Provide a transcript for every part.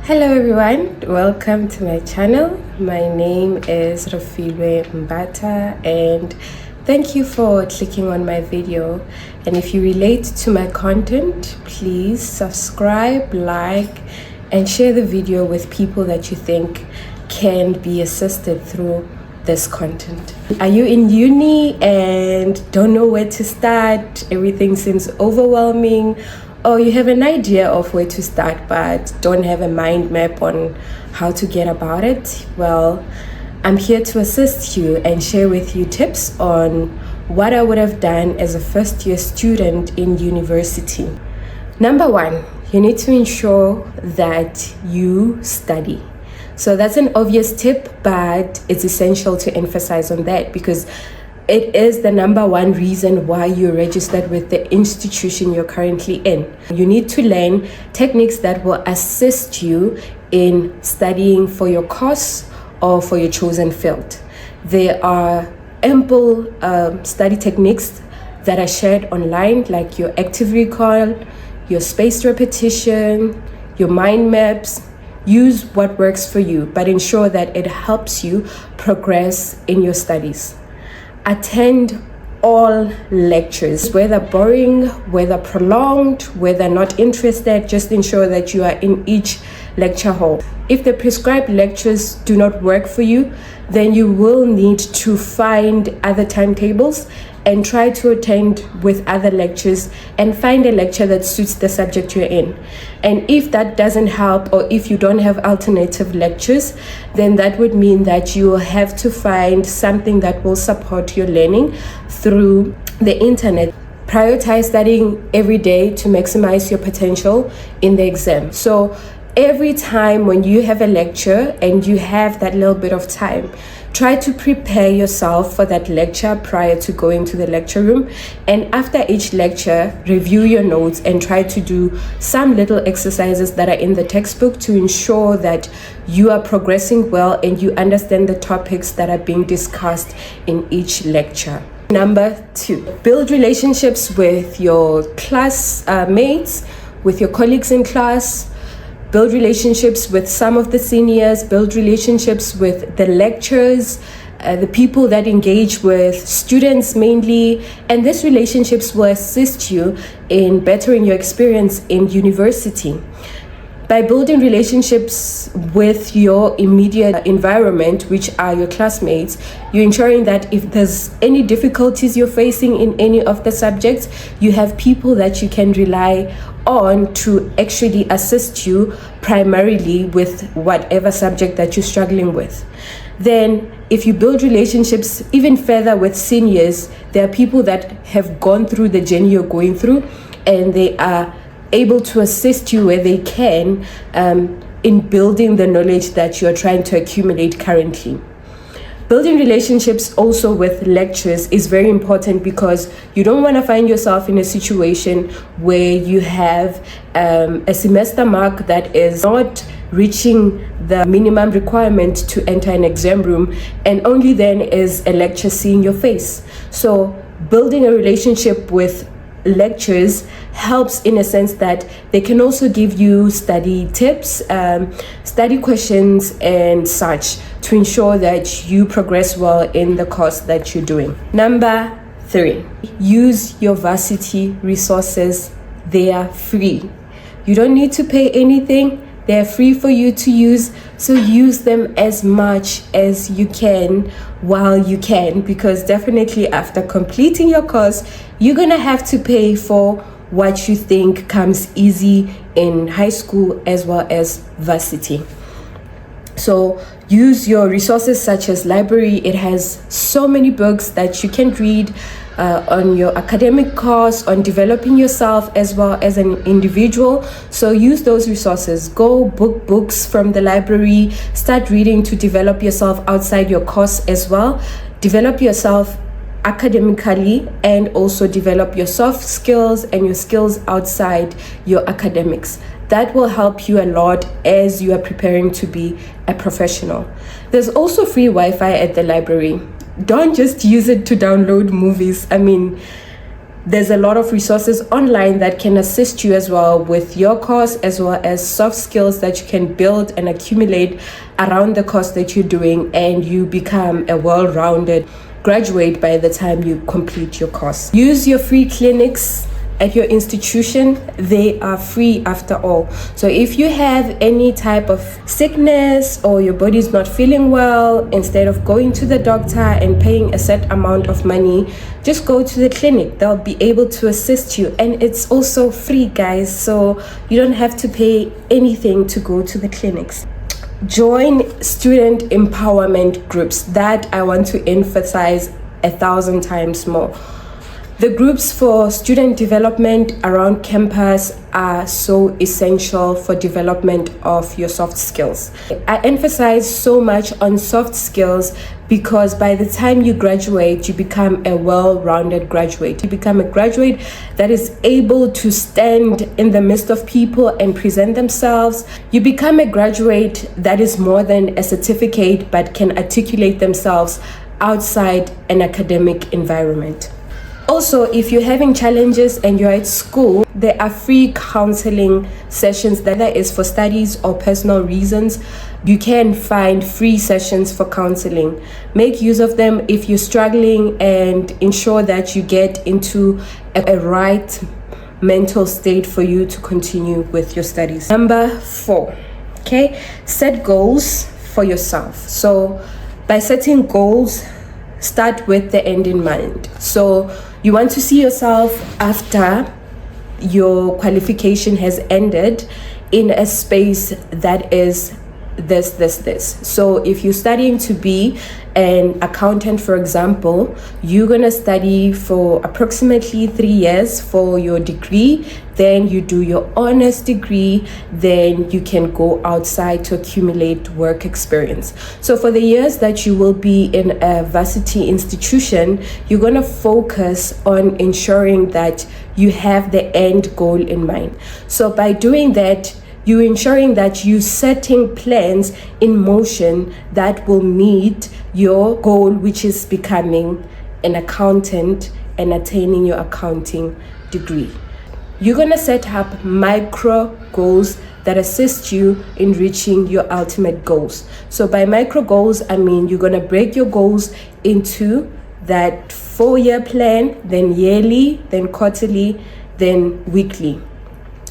Hello everyone, welcome to my channel. My name is Rafilwe Mbata and thank you for clicking on my video. And if you relate to my content, please subscribe, like, and share the video with people that you think can be assisted through this content. Are you in uni and don't know where to start? Everything seems overwhelming. Or you have an idea of where to start but don't have a mind map on how to get about it? Well, I'm here to assist you and share with you tips on what I would have done as a first year student in university. Number one, you need to ensure that you study. So that's an obvious tip, but it's essential to emphasize on that because it is the number one reason why you're registered with the institution you're currently in. You need to learn techniques that will assist you in studying for your course or for your chosen field. There are ample study techniques that are shared online, like your active recall, your spaced repetition, your mind maps. Use what works for you, but ensure that it helps you progress in your studies. Attend all lectures, whether boring, whether prolonged, whether not interested. Just ensure that you are in each lecture hall. If the prescribed lectures do not work for you, then you will need to find other timetables and try to attend with other lectures and find a lecture that suits the subject you're in. And if that doesn't help, or if you don't have alternative lectures, then that would mean that you will have to find something that will support your learning through the internet. Prioritize studying every day to maximize your potential in the exam. So every time when you have a lecture and you have that little bit of time, try to prepare yourself for that lecture prior to going to the lecture room. And after each lecture, review your notes and try to do some little exercises that are in the textbook to ensure that you are progressing well and you understand the topics that are being discussed in each lecture. Number two, build relationships with your class mates, with your colleagues in class. Build relationships with some of the seniors, build relationships with the lecturers, the people that engage with students mainly, and these relationships will assist you in bettering your experience in university. By building relationships with your immediate environment, which are your classmates, you're ensuring that if there's any difficulties you're facing in any of the subjects, you have people that you can rely on to actually assist you primarily with whatever subject that you're struggling with. Then if you build relationships even further with seniors, there are people that have gone through the journey you're going through and they are able to assist you where they can in building the knowledge that you're trying to accumulate currently. Building relationships also with lecturers is very important because you don't want to find yourself in a situation where you have a semester mark that is not reaching the minimum requirement to enter an exam room, and only then is a lecturer seeing your face. So building a relationship with lectures helps in a sense that they can also give you study tips, study questions and such to ensure that you progress well in the course that you're doing. Number three, use your varsity resources. They are free. You don't need to pay anything. They're free for you to use, so use them as much as you can while you can, because definitely after completing your course, you're gonna have to pay for what you think comes easy in high school as well as varsity. So use your resources such as library. It has so many books that you can read on your academic course, on developing yourself as well as an individual. So use those resources. Go book books from the library. Start reading to develop yourself outside your course as well. Develop yourself academically and also develop your soft skills and your skills outside your academics. That will help you a lot as you are preparing to be a professional. There's also free Wi-Fi at the library. Don't just use it to download movies. I mean, There's a lot of resources online that can assist you as well with your course, as well as soft skills that you can build and accumulate around the course that you're doing, and you become a well-rounded graduate by the time you complete your course. Use your free clinics at your institution. They are free after all. So if you have any type of sickness or your body's not feeling well, instead of going to the doctor and paying a set amount of money, just go to the clinic. They'll be able to assist you, and it's also free, guys, so you don't have to pay anything to go to the clinics. Join student empowerment groups. That I want to emphasize 1,000 times more. The groups for student development around campus are so essential for development of your soft skills. I emphasize so much on soft skills because by the time you graduate, you become a well-rounded graduate. You become a graduate that is able to stand in the midst of people and present themselves. You become a graduate that is more than a certificate but can articulate themselves outside an academic environment. Also, if you're having challenges and you're at school, there are free counseling sessions, that is for studies or personal reasons. You can find free sessions for counseling. Make use of them if you're struggling, and ensure that you get into a right mental state for you to continue with your studies. Number 4, okay, set goals for yourself. So by setting goals, start with the end in mind. So you want to see yourself after your qualification has ended in a space that is this. So if you're studying to be an accountant, for example, you're gonna study for approximately 3 years for your degree. Then you do your honors degree. Then you can go outside to accumulate work experience. So for the years that you will be in a varsity institution, you're gonna focus on ensuring that you have the end goal in mind. So by doing that, you're ensuring that you're setting plans in motion that will meet your goal, which is becoming an accountant and attaining your accounting degree. You're going to set up micro goals that assist you in reaching your ultimate goals. So by micro goals, I mean you're going to break your goals into that 4-year plan, then yearly, then quarterly, then weekly.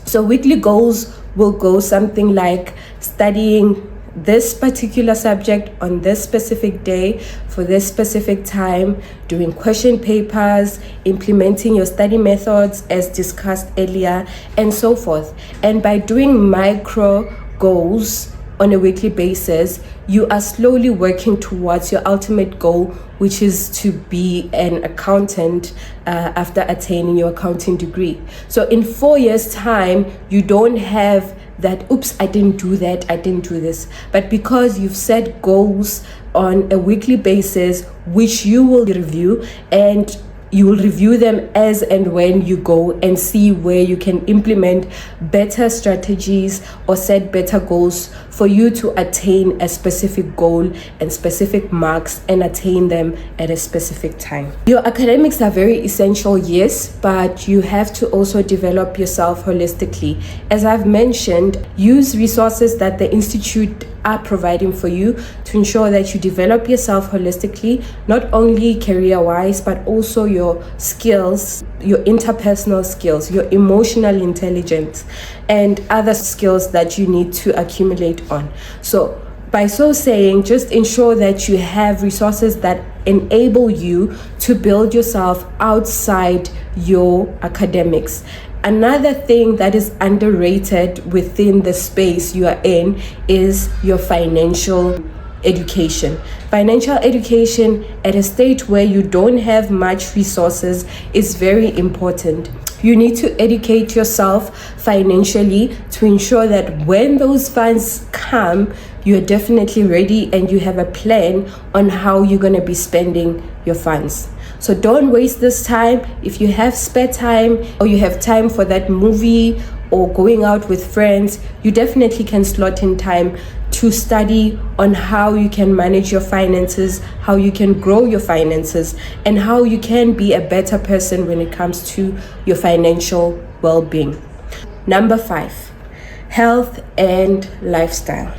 So weekly goals will go something like studying this particular subject on this specific day for this specific time, doing question papers, implementing your study methods as discussed earlier, and so forth. And by doing micro goals on a weekly basis, you are slowly working towards your ultimate goal, which is to be an accountant after attaining your accounting degree. So in 4 years' time, you don't have that, oops, I didn't do that, I didn't do this. But because you've set goals on a weekly basis, which you will review, and you will review them as and when you go and see where you can implement better strategies or set better goals for you to attain a specific goal and specific marks and attain them at a specific time. Your academics are very essential, yes, but you have to also develop yourself holistically. As I've mentioned, use resources that the institute are providing for you to ensure that you develop yourself holistically, not only career-wise, but also your skills, your interpersonal skills, your emotional intelligence, and other skills that you need to accumulate on. So by so saying, just ensure that you have resources that enable you to build yourself outside your academics. Another thing that is underrated within the space you are in is your financial education. Financial education at a stage where you don't have much resources is very important. You need to educate yourself financially to ensure that when those funds come, you're definitely ready and you have a plan on how you're going to be spending your funds. So don't waste this time. If you have spare time or you have time for that movie or going out with friends, you definitely can slot in time to study on how you can manage your finances, how you can grow your finances, and how you can be a better person when it comes to your financial well-being. Number 5, health and lifestyle.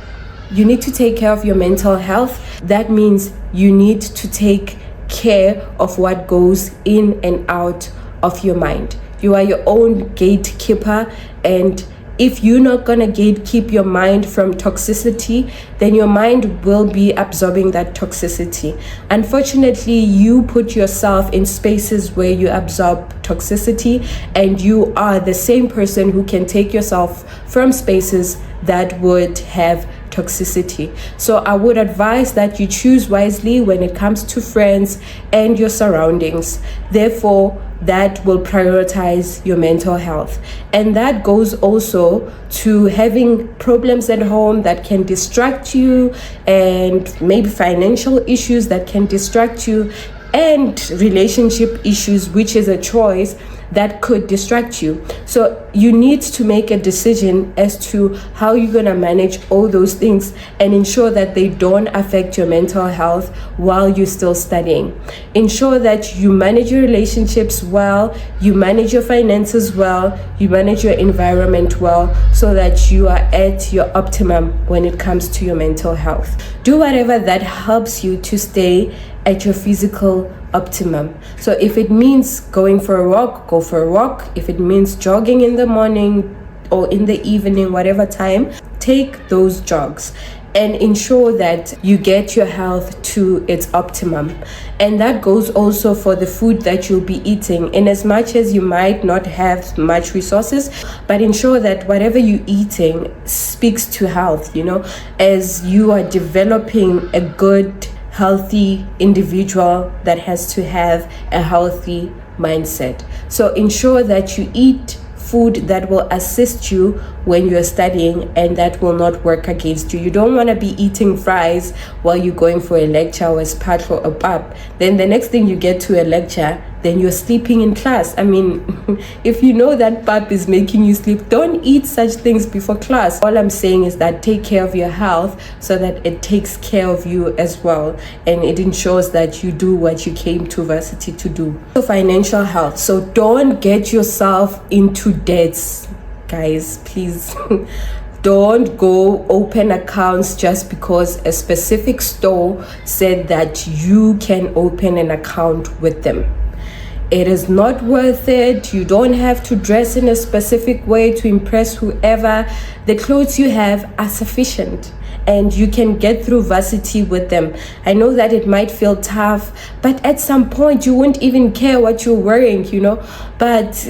You need to take care of your mental health. That means you need to take care of what goes in and out of your mind. You are your own gatekeeper, and if you're not going to gatekeep your mind from toxicity, then your mind will be absorbing that toxicity. Unfortunately, you put yourself in spaces where you absorb toxicity, and you are the same person who can take yourself from spaces that would have toxicity. So I would advise that you choose wisely when it comes to friends and your surroundings. Therefore, that will prioritize your mental health. And that goes also to having problems at home that can distract you, and maybe financial issues that can distract you, and relationship issues, which is a choice that could distract you. So you need to make a decision as to how you're going to manage all those things and ensure that they don't affect your mental health while you're still studying. Ensure that you manage your relationships well, you manage your finances well, you manage your environment well, so that you are at your optimum when it comes to your mental health. Do whatever that helps you to stay at your physical optimum. So if it means going for a walk, go for a walk. If it means jogging in the morning or in the evening, whatever time, take those jogs and ensure that you get your health to its optimum. And that goes also for the food that you'll be eating. In as much as you might not have much resources, but ensure that whatever you're eating speaks to health, as you are developing a good, healthy individual that has to have a healthy mindset. So ensure that you eat food that will assist you when you're studying and that will not work against you. You don't want to be eating fries while you're going for a lecture or a spat or a pub. Then the next thing you get to a lecture, then you're sleeping in class. I mean, if you know that pub is making you sleep, don't eat such things before class. All I'm saying is that take care of your health so that it takes care of you as well, and it ensures that you do what you came to Varsity to do. So financial health. So don't get yourself into debts, guys, please. Don't go open accounts just because a specific store said that you can open an account with them. It is not worth it. You don't have to dress in a specific way to impress whoever. The clothes you have are sufficient, and you can get through Varsity with them. I know that it might feel tough, but at some point you won't even care what you're wearing, but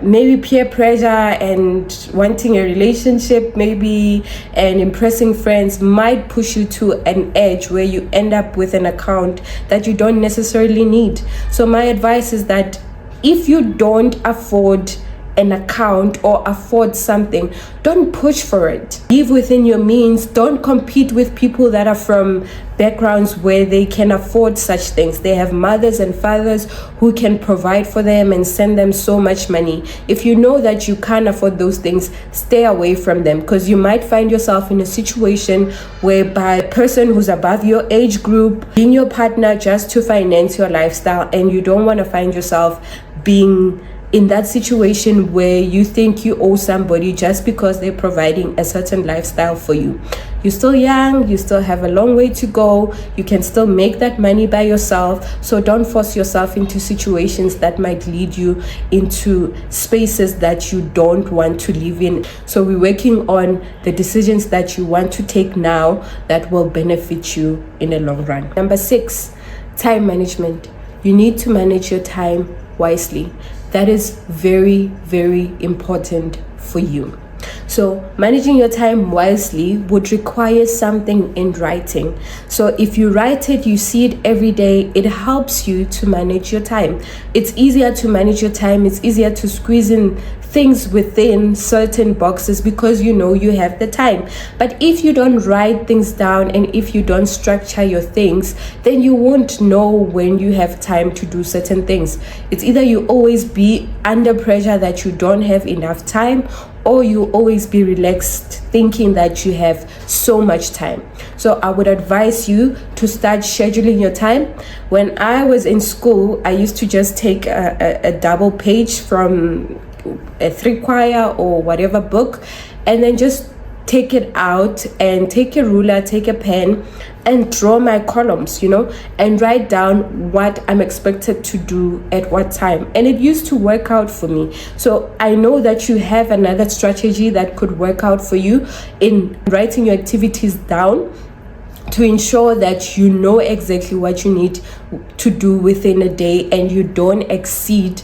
maybe peer pressure and wanting a relationship maybe and impressing friends might push you to an edge where you end up with an account that you don't necessarily need. So my advice is that if you don't afford an account or afford something, don't push for it. Live within your means. Don't compete with people that are from backgrounds where they can afford such things. They have mothers and fathers who can provide for them and send them so much money. If you know that you can't afford those things, stay away from them, because you might find yourself in a situation whereby a person who's above your age group being your partner just to finance your lifestyle, and you don't want to find yourself being in that situation where you think you owe somebody just because they're providing a certain lifestyle for you. You're still young, you still have a long way to go, you can still make that money by yourself. So don't force yourself into situations that might lead you into spaces that you don't want to live in. So we're working on the decisions that you want to take now that will benefit you in the long run. Number 6, time management. You need to manage your time wisely. That is very, very important for you. So managing your time wisely would require something in writing. So if you write it, you see it every day, it helps you to manage your time. It's easier to manage your time. It's easier to squeeze in things within certain boxes because you know you have the time. But if you don't write things down and if you don't structure your things, then you won't know when you have time to do certain things. It's either you always be under pressure that you don't have enough time, or you always be relaxed thinking that you have so much time. So I would advise you to start scheduling your time. When I was in school, I used to just take a double page from a 3-quire or whatever book, and then just take it out and take a ruler, take a pen, and draw my columns, and write down what I'm expected to do at what time. And it used to work out for me. So I know that you have another strategy that could work out for you in writing your activities down to ensure that you know exactly what you need to do within a day and you don't exceed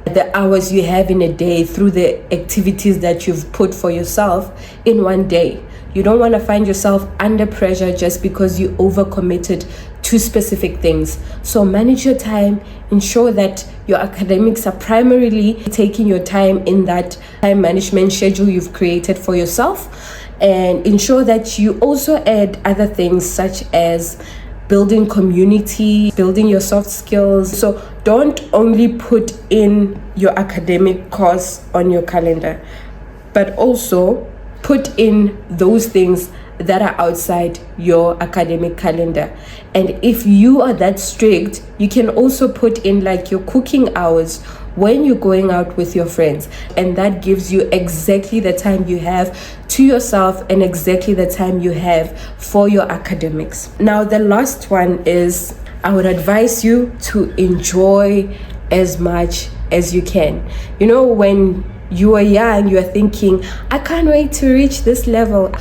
the hours you have in a day through the activities that you've put for yourself in one day. You don't want to find yourself under pressure just because you overcommitted to specific things. So manage your time, ensure that your academics are primarily taking your time in that time management schedule you've created for yourself, and ensure that you also add other things such as building community, building your soft skills. So don't only put in your academic course on your calendar, but also put in those things that are outside your academic calendar. And if you are that strict, you can also put in like your cooking hours when you're going out with your friends, and that gives you exactly the time you have to yourself and exactly the time you have for your academics. Now the last one is, I would advise you to enjoy as much as you can. When you are young, you are thinking, I can't wait to reach this level.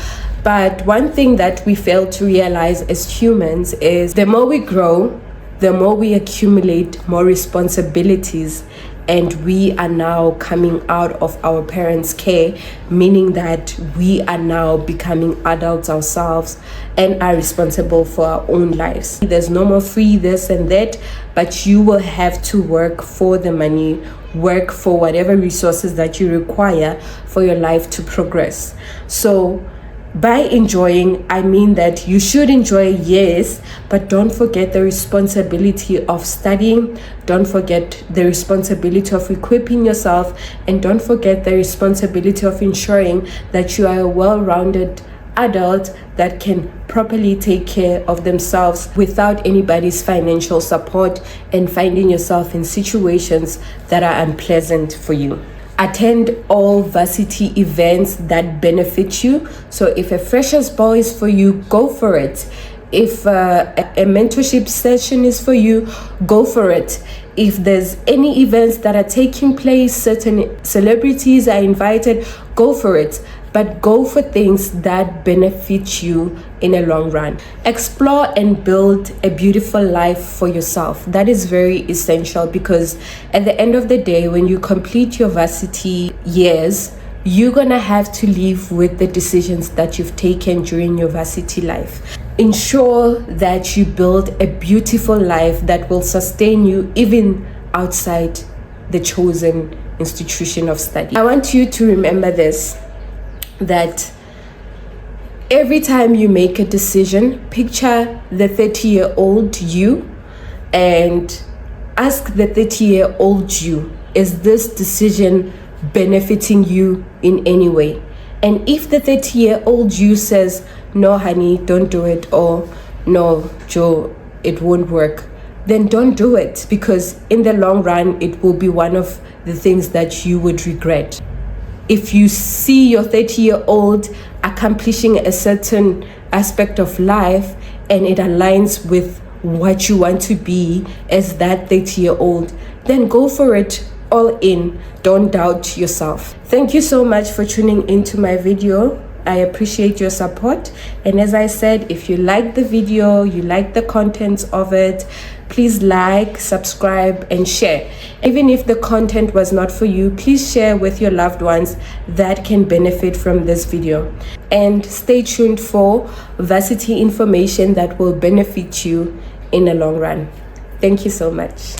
But one thing that we fail to realize as humans is the more we grow, the more we accumulate more responsibilities, and we are now coming out of our parents' care, meaning that we are now becoming adults ourselves and are responsible for our own lives. There's no more free this and that, but you will have to work for the money, work for whatever resources that you require for your life to progress. So by enjoying, I mean that you should enjoy, yes, but don't forget the responsibility of studying, don't forget the responsibility of equipping yourself, and don't forget the responsibility of ensuring that you are a well-rounded adult that can properly take care of themselves without anybody's financial support and finding yourself in situations that are unpleasant for you. Attend all varsity events that benefit you. So if a freshers ball is for you, go for it. If a mentorship session is for you, go for it. If there's any events that are taking place, certain celebrities are invited, go for it. But go for things that benefit you in a long run. Explore and build a beautiful life for yourself. That is very essential, because at the end of the day, when you complete your varsity years, you're gonna have to live with the decisions that you've taken during your varsity life. Ensure that you build a beautiful life that will sustain you even outside the chosen institution of study. I want you to remember this, that every time you make a decision, picture the 30-year-old you and ask the 30-year-old you, is this decision benefiting you in any way? And if the 30-year-old you says, no honey, don't do it, or no Joe, it won't work, then don't do it, because in the long run it will be one of the things that you would regret. If you see your 30-year-old accomplishing a certain aspect of life and it aligns with what you want to be as that 30-year-old, then go for it all in. Don't doubt yourself. Thank you so much for tuning into my video. I appreciate your support. And as I said, if you like the video, you like the contents of it, please like, subscribe, and share. Even if the content was not for you, please share with your loved ones that can benefit from this video. And stay tuned for varsity information that will benefit you in the long run. Thank you so much.